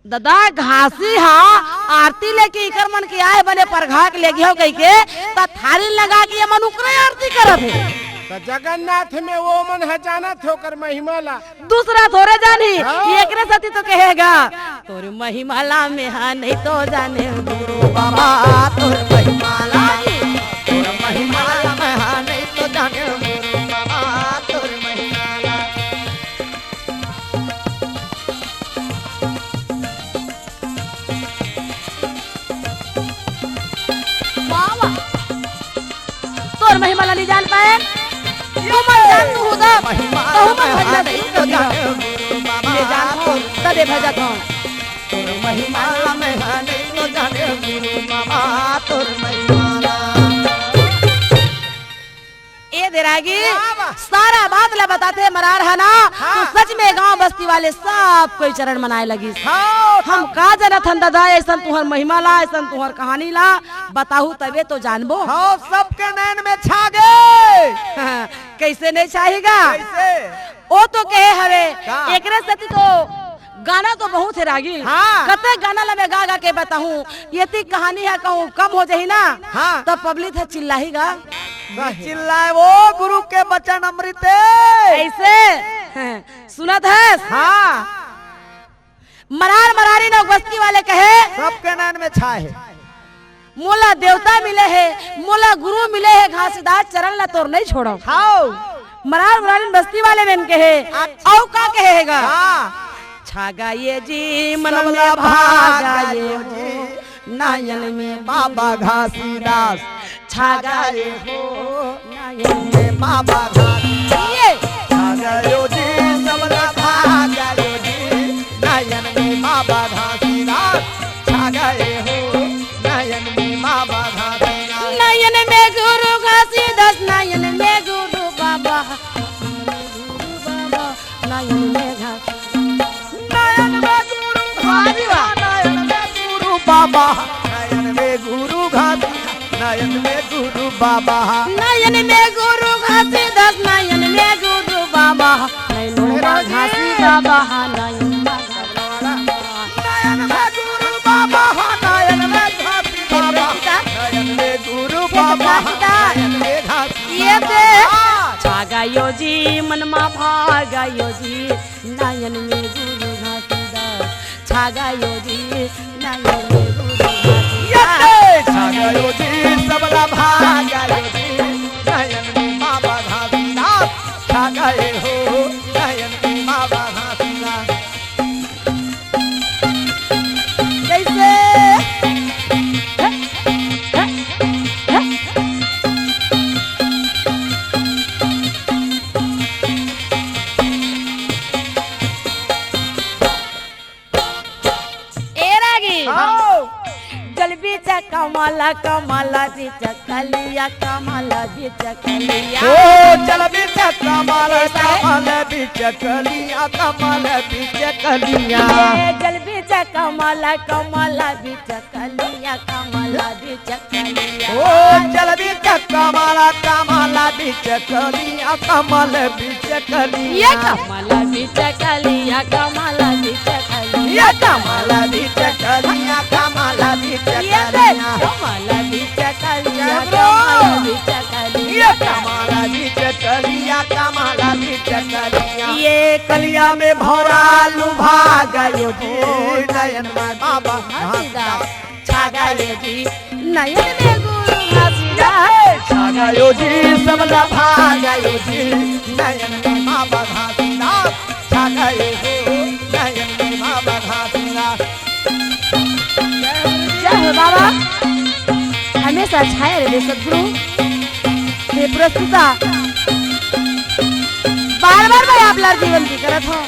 दादा घासी हाँ आरती लेके इकर मन के आए बने परघा के ले गयो कह के ता थाली लगा के ये मन उकरे आरती करत है। तो जगन्नाथ में वो मन है जाना थोकर महिमा ला, दूसरा थोड़े जानी एकरे सती तो कहेगा तोर महिमाला में हाँ नहीं तो जाने गुरु बाबा तोर महिमाला, तोर महिमाला में हाँ नहीं तो जाने गुरु बाबा तोर महिमाला। बाबा तोर महिमाला नहीं जान पाए तू मन जान तू उदा तो मन भजन नहीं तो जाने गुरु बाबा ये जान हो तदे भजत हो तोर महिमाला में हाँ नहीं तो जाने गुरु बाबा तोर महिमाला। ए देरागी सारा बात ला बताते मरार है ना तो सच में गांव बस्ती वाले सब कोई चरण मनाए लगी। हाँ, हम का जनत हन दादा ऐसा तुहर महिमा ला ऐसा तुहर कहानी ला बताहू तबे तो जानबो। हाँ, सबके नैन में छा गए। कैसे नहीं चाहेगा कैसे? ओ तो कहे हवे का? एकरे सती तो गाना तो बहुत है रागी। हाँ। कते गाना ला मैं गा गा के बताऊं ये कहानी है कहूँ कम हो जाही ना हाँ। तब पब्लिक है चिल्लाहीगा चिल्लाए वो गुरु के बचन अमृत ऐसे सुनत है। हाँ, मरार मरारी न बस्ती वाले कहे सबके नैन में छाए है। मोला देवता मिले है मोला गुरु मिले है घासीदास चरण ला तोर नहीं छोड़ो। हाँ, मरार मरारी बस्ती वाले में कहे औ का कहेगा हाँ, छागा ये जी मन में भागा ये हो नायन में बाबा घासीदास छागा ये हो नायन में बाबा घासीदास ये छागयो जी सबला भागयो जी नयन में बाबा घासीदास छागए हो नयन में बाबा घासीदास। नयन में गुरु घासीदास नयन में गुरु बाबा नयन में घासी नयन में गुरु घासीदास नयन में गुरु बाबा नयन में गुरु घासी नयन में गुरु बाबा नयन में गुरु घासीदास नयन में गुरु बाबा नयन में घासी बाबा नयन में नयन में गुरु बाबा नयन में घासी बाबा नयन में गुरु बाबा नयन में घासी ये दे छागा योजी मन मा भागा योजी नयन में गुरु घासीदास छागा योजी नयन में गुरु घासीदास छागयो जी सबला भागयो जी नयन में बाबा घासीदास छागए हो नयन में बाबा घासीदास। कैसे ए रागी जलबी कमला कमला जी चकलिया कमला जी चकलिया ओ चल बिच कमल कमल बिच कलिया कमल बिच कलिया जलबी कमला कमला जी चकलिया कमला जी चकलिया ओ चल बिच कमल कमल बिच कलिया कमल बिच ये कलिया कमला जी चकलिया कमला जी चकलिया ये कमल बिच कलिया कमल बिच ये दे कलिया कमला जी चकलिया ब्रो। कमला जी ये चकलिया कमल बिच कलिया कमल बिच कलिया ये कलिया में भौरा लुभा गयो जी नयन में बाबा घासीदास छागा ये जी नयन में गुरु घासीदास छागयो जी सबला भागयो जी नयन में बाबा घासीदास छागए हो नयन में बाबा घासीदास। जय हो बाबा हमेशा छाया रहे सदगुरु हे प्रस्तुता बार बार मैं आपला जीवन की करत हो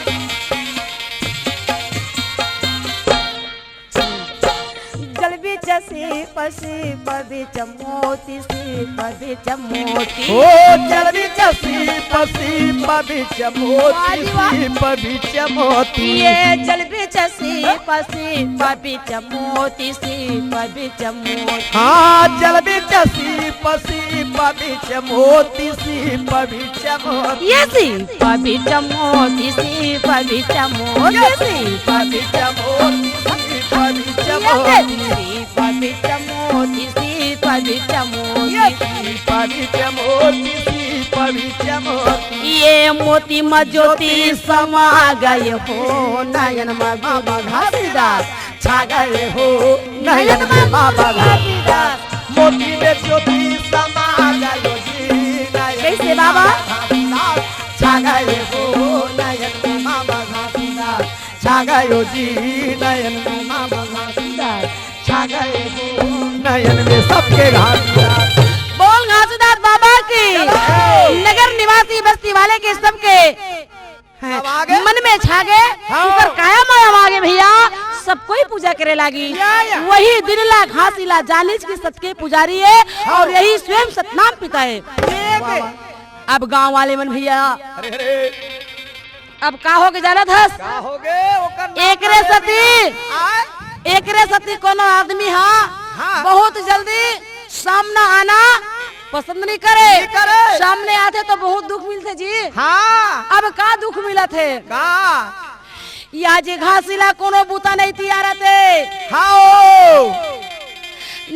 सीप सीप बिच मोती सीप बिच मोती ओ जल बिच सीप सीप बिच मोती सीप बिच मोती ये जल बिच सीप सीप बिच मोती सीप बिच मोती हाँ जल बिच सीप सीप बिच मोती सीप बिच मोती ये सीप बिच मोती सीप बिच मोती सीप बिच मोती सीप बिच ये मोती सीप बिच मोती सीप बिच मोती सीप बिच मोती सीप बिच मोती ये मोती में ज्योति समा गए हो नयन में बाबा घासीदास छा गए हो नयन में बाबा घासीदास मोती में ज्योति समा गयो जी कैसे बाबा? छा गए हो नयन में बाबा घासीदास छा गयो जी नयन में बाबा घासीदास छा गए हो नयन में सबके घासीदास बोल घासीदास बाबा की नगर निवासी बस्ती वाले के सबके हैं, अब आगे? मन में छा गए हाँ। ऊपर काया माया आगे भैया सब कोई पूजा करे लगी या। वही दिनला घासीला जानिज की सत्य पुजारी है और यही स्वयं सतनाम पिता है। अब गांव वाले मन भैया अरे अरे अब का हो के जाना था का हो गए ओकर नाम एकरे का सती आय? एकरे सती कोनो आदमी हाँ। बहुत जल्दी सामना आना पसंद नहीं करे नहीं करे। सामने आते तो बहुत दुख मिलते जी हाँ अब का दुख मिला थे का या जे घासीला कोनो बूता नहीं तैयार थे हाँ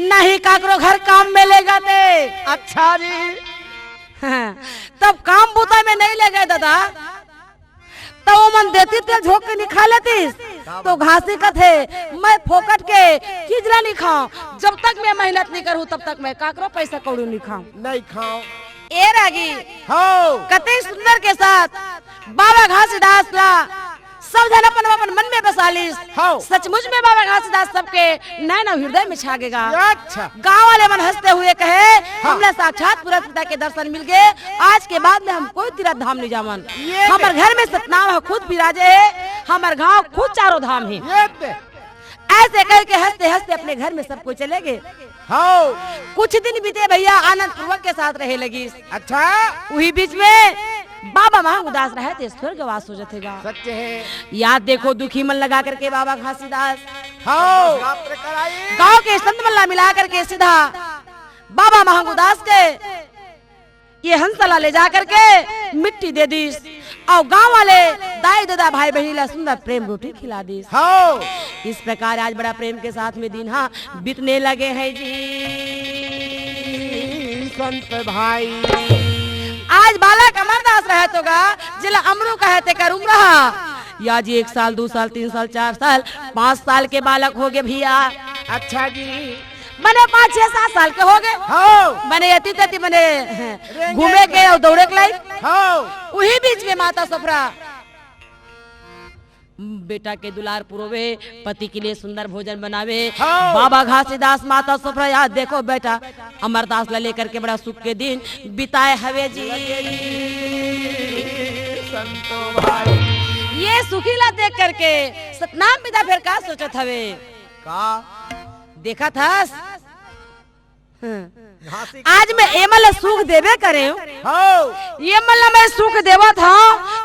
नहीं काकरो घर काम में ले थे अच्छा जी तब काम बूता में नहीं ले गए दादा तो वो मन देती थे झोंक के नहीं खा लेती तो घासी का थे मैं फोकट के किजरा नहीं खाऊं जब तक मैं मेहनत नहीं करूं तब तक मैं काकरो पैसा कौड़ी नहीं खाऊं नहीं खाओ ए रागी हो कते सुंदर के साथ बाबा घासीदास ला सब जन अपन अपन मन में बसा ली हाँ। सचमुच में बाबा घासीदास सबके नैन हृदय में छागेगा अच्छा गांव वाले मन हंसते हुए कहे हमने साक्षात पूरा पिता के दर्शन मिल गए आज के बाद में हम कोई तीर्थ धाम नहीं जावन हमारे घर में सतनाम है खुद विराजे है हमारे गांव खुद चारों धाम है ये दे ऐसे कह के हंसते हंसते अपने घर में सब कोई चले गए हो कुछ दिन बीते भैया आनंद पूर्वक के साथ रहे लगी अच्छा वही बीच में बाबा वहाँ उदास रहे थे स्वर्गवास हो जातेगा सच है याद देखो दुखी मन लगा करके बाबा घासीदास हो गांव के संत मल्ला मिला करके सीधा बाबा महागुदास के ये हंसला ले जा करके मिट्टी दे दी और गांव वाले दाई दादा भाई बहनी ला सुंदर प्रेम रोटी खिला दी हो इस प्रकार आज बड़ा प्रेम के साथ में दिन हाँ बीतने लगे हैं जी संत भाई आज बालक अमरदास रहे तो गा जिला अमरू कहते कर उम्र या जी 1 साल 2 साल 3 साल 4 साल 5 साल के बालक हो गए भैया अच्छा जी बने 5 6 7 साल के हो गए हो बने यति तति बने घूमे के और दौड़े के लाई हो वही बीच में माता सफरा बेटा के दुलार पुरोवे पति के लिए सुंदर भोजन बनावे हाँ। बाबा घासीदास माता सफरा याद देखो बेटा अमरदास ला लेकर के बड़ा सुख के दिन बिताए हवे जी संतो भाई ये सुखीला देख करके सतनाम पिता फिर का सोचत हवे का देखा था घासी आज मैं एमल सुख देवे करे हो ये मल मैं सुख देवा था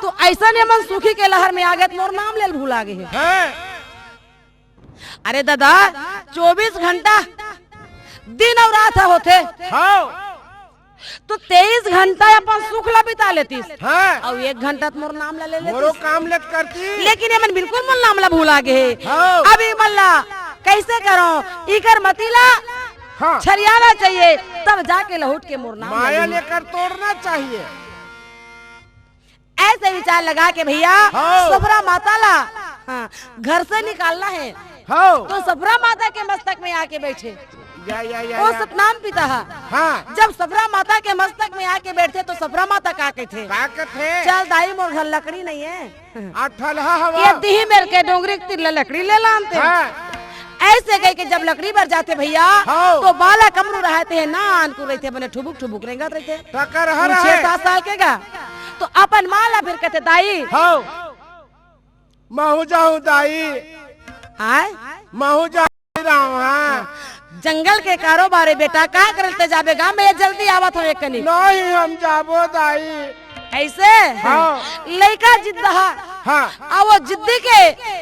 तो ऐसा ने मन सुखी के लहर में आ गए मोर नाम ले भूला गए हैं अरे दादा 24 घंटा दिन और रात होते हो तो 23 घंटा अपन सुख ला बिता लेती हैं और 1 घंटा तो मोर नाम ला ले मोरो लेती काम लग करती लेकिन ये मन बिल्कुल मोर नाम ला भूला गए हाँ। अभी मल्ला कैसे करो इकर मतीला हाँ छरियाना चाहिए तब जाके लहुट के मोर नाम ला माया लूं। लेकर तोड़ना चाहिए ऐसे विचार लगा के भैया हाँ। सफरा माता ला हाँ, घर से निकालना है हो तो सफरा माता के मस्तक में आके बैठे या वो सतनाम पिता है हाँ जब सफरा माता के मस्तक में आके बैठे तो सफरा माता का कहते का कथे चल दाई मोर घर लकड़ी नहीं है अठल हवा ये दिही मेर के डोंगरी के तिल्ला लकड़ी ले लानते हाँ ऐसे कह के जब लकड़ी पर जाते भैया हाँ। तो बाला कमरू रहते हैं नान को रहते बने ठुबुक ठुबुक रेंगत रहते टकर हर 6-7 साल के गा तो अपन माला फिर कहते दाई हो महू जाऊ दाई आय महू जाऊ राव हाँ जंगल के कारोबार है बेटा, का करते जाबे गाँव में, जल्दी आवत हो एक कनी। नहीं हम जाबो दाई। ऐसे हाँ। लड़का जिद्दहा हाँ आ वो जिद्दी के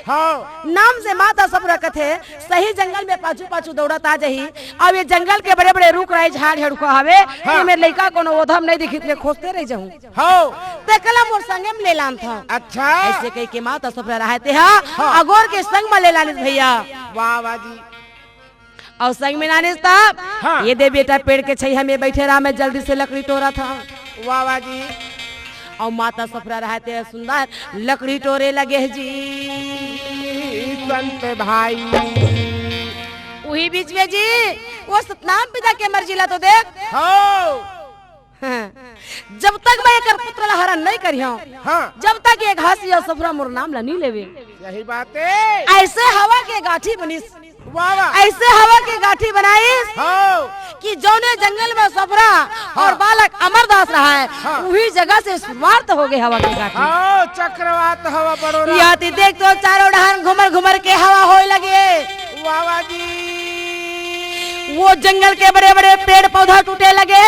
हाँ नाम से माता सब रखत है, सही जंगल में पाछू पाछू दौड़त आ जही। अब ये जंगल के बड़े बड़े रुख रहे झाड़ झड़को हवे, हाँ। मेरे लड़का कोनो ओधम नहीं दिखित ले खोजते रह जाऊं। हाँ ते कलम और संगे में ले लान था। अच्छा ऐसे कह के माता सब रहते हाँ, अगोर के संग में ले लानिस भैया। वाह वाह जी। और संग में लानिस तब हाँ। ये दे बेटा पेड़ के छैया में बैठे रहा, मैं जल्दी से लकड़ी तोड़ा था। वाह वाह जी। और माता सफरा रहते हैं सुंदर लकड़ी टोरे लगे जी। संत भाई वही बीच में जी वो सतनाम पिता के मर्जी ला तो देख। हाँ जब तक मैं एक पुत्र ला हरण नहीं करियो, हाँ जब तक ये घासी और सफरा मोर नाम ला नहीं लेवे, यही बात है। ऐसे हवा के गाठी बनिस, वाह वाह। ऐसे हवा की गाठी बनाईस हाँ कि जौने जंगल में सफरा और बालक अमरदास रहा है, वही जगह से शुरुआत हो गई हवा की गाठी। हाँ चक्रवात हवा बड़ोरा। याती देख तो चारों डहर घुमर घुमर के हवा होए लगे। वाह वाह जी। वो जंगल के बड़े बड़े पेड़ पौधा टूटे लगे।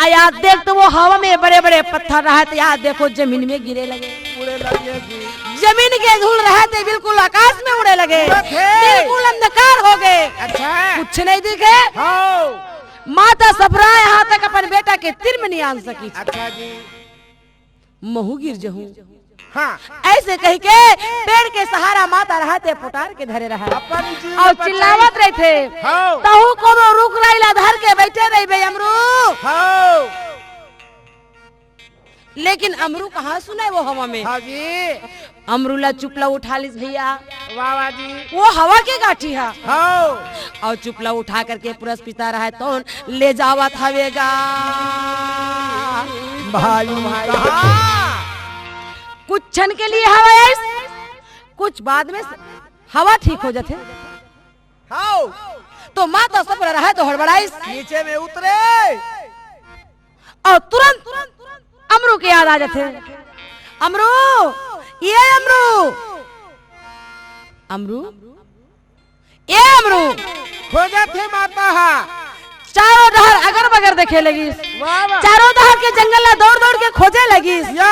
याद देख तो वो हवा में बड़े बड़े पत्थर रहे थे, याद देखो जमीन में गिरे लगे। उड़े लगे जी। जमीन के धूल रहे थे बिल्कुल आकाश में उड़े लगे, बिल्कुल अंधकार हो गए, अच्छा कुछ नहीं दिखे। हाँ माता सफरा यहाँ तक अपन बेटा के तिर में नहीं आन सकी। अच्छा जी। महू गिर जहूं हाँ ऐसे कह के पेड़ के सहारा माता रहते पुटार के धरे रहा अपन जीव और बचाई। चिल्लावत रहे थे। हाँ तहु कोनो रुक रही धर के बैठे रही बे अमरू। हाँ लेकिन अमरू कहाँ सुने वो हवा में। हाँ जी। अमरूला चुपला उठा लिस भैया, वाह वाह जी। वो हवा के गाठी है। हाँ और चुपला उठा करके पुरस पिता रहा तो ले जावा थावेगा भाई कुछ क्षण के लिए हवा ऐस, कुछ बाद में हवा ठीक हो जाते। हाँ तो माता सब रहा तो हड़बड़ाइस नीचे में उतरे। और तुरंत अमरू के याद आ जाते। अमरू, ये अमरू, अमरू, ये अमरू खोजा थे माता हा। चारों डहर अगर बगर देखे लगी, वाह वाह। चारों डहर के जंगल में दौड़ दौड़ के खोजे लगी, या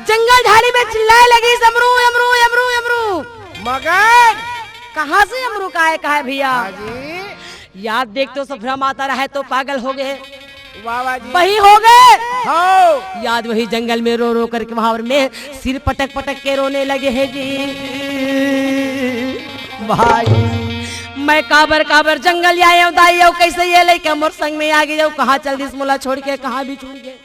जंगल झाड़ी में चिल्लाए लगी अमरू अमरू अमरू अमरू। मगर कहाँ से अमरू का है भैया। हाँ जी। याद देख तो सफरा माता रहे तो पागल हो गए, वाह वाह जी। वही हो गए। हाँ याद वही जंगल में रो रो करके वहां में सिर पटक पटक के रोने लगे हैं जी। भाई मैं काबर काबर जंगल आया हूँ दाई, कैसे ये लेके मोर संग में आ गई, कहाँ चल दिस मोला छोड़ के कहाँ भी छूट गए।